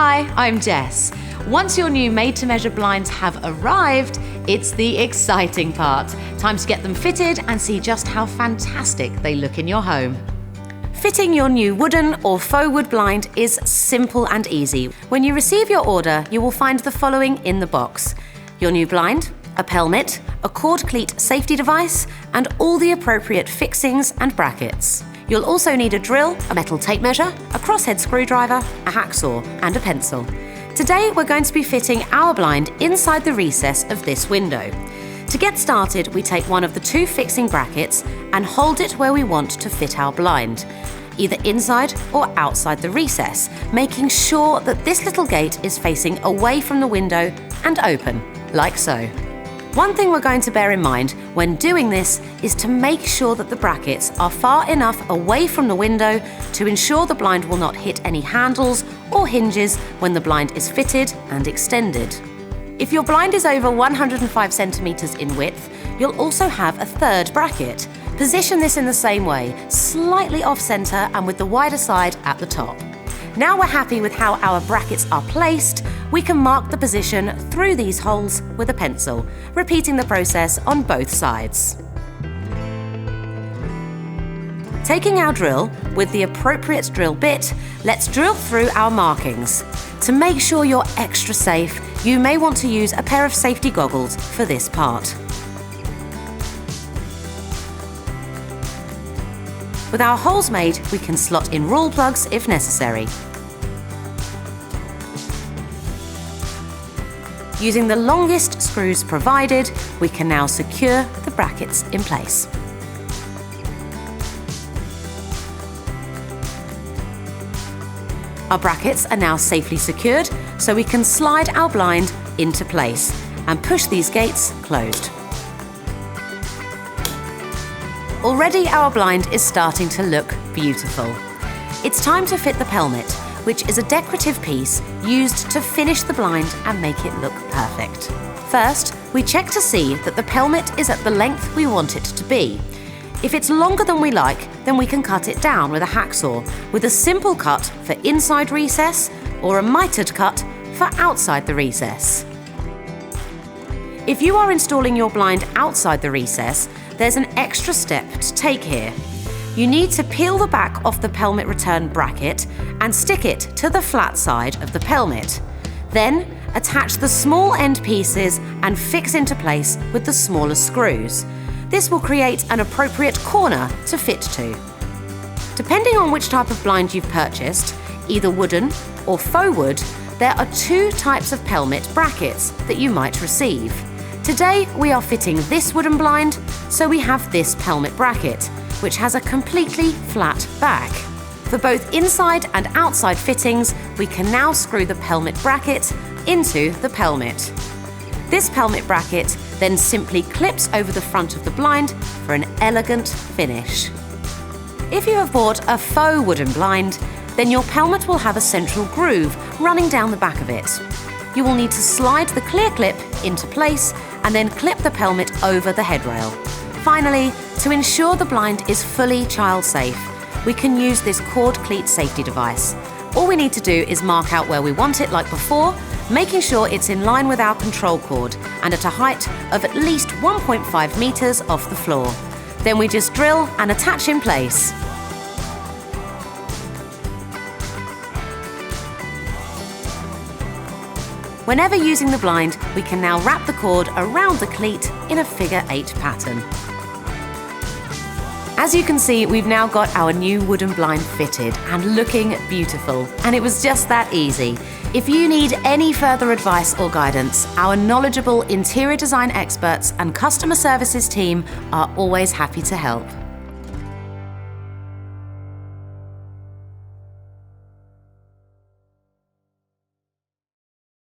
Hi, I'm Jess. Once your new made-to-measure blinds have arrived, it's the exciting part. Time to get them fitted and see just how fantastic they look in your home. Fitting your new wooden or faux wood blind is simple and easy. When you receive your order, you will find the following in the box: your new blind, a pelmet, a cord cleat safety device, and all the appropriate fixings and brackets. You'll also need a drill, a metal tape measure, a crosshead screwdriver, a hacksaw, and a pencil. Today we're going to be fitting our blind inside the recess of this window. To get started, we take one of the two fixing brackets and hold it where we want to fit our blind, either inside or outside the recess, making sure that this little gate is facing away from the window and open, like so. One thing we're going to bear in mind when doing this is to make sure that the brackets are far enough away from the window to ensure the blind will not hit any handles or hinges when the blind is fitted and extended. If your blind is over 105 centimeters in width, you'll also have a third bracket. Position this in the same way, slightly off-center and with the wider side at the top. Now we're happy with how our brackets are placed, we can mark the position through these holes with a pencil, repeating the process on both sides. Taking our drill with the appropriate drill bit, let's drill through our markings. To make sure you're extra safe, you may want to use a pair of safety goggles for this part. With our holes made, we can slot in rule plugs if necessary. Using the longest screws provided, we can now secure the brackets in place. Our brackets are now safely secured, so we can slide our blind into place and push these gates closed. Already our blind is starting to look beautiful. It's time to fit the pelmet, which is a decorative piece used to finish the blind and make it look perfect. First, we check to see that the pelmet is at the length we want it to be. If it's longer than we like, then we can cut it down with a hacksaw, with a simple cut for inside recess or a mitered cut for outside the recess. If you are installing your blind outside the recess, there's an extra step to take here. You need to peel the back off the pelmet return bracket and stick it to the flat side of the pelmet. Then, attach the small end pieces and fix into place with the smaller screws. This will create an appropriate corner to fit to. Depending on which type of blind you've purchased, either wooden or faux wood, there are two types of pelmet brackets that you might receive. Today we are fitting this wooden blind, so we have this pelmet bracket, which has a completely flat back. For both inside and outside fittings, we can now screw the pelmet bracket into the pelmet. This pelmet bracket then simply clips over the front of the blind for an elegant finish. If you have bought a faux wooden blind, then your pelmet will have a central groove running down the back of it. You will need to slide the clear clip into place and then clip the pelmet over the headrail. Finally, to ensure the blind is fully child safe, we can use this cord cleat safety device. All we need to do is mark out where we want it like before, making sure it's in line with our control cord and at a height of at least 1.5 meters off the floor. Then we just drill and attach in place. Whenever using the blind, we can now wrap the cord around the cleat in a figure 8 pattern. As you can see, we've now got our new wooden blind fitted and looking beautiful. And it was just that easy. If you need any further advice or guidance, our knowledgeable interior design experts and customer services team are always happy to help.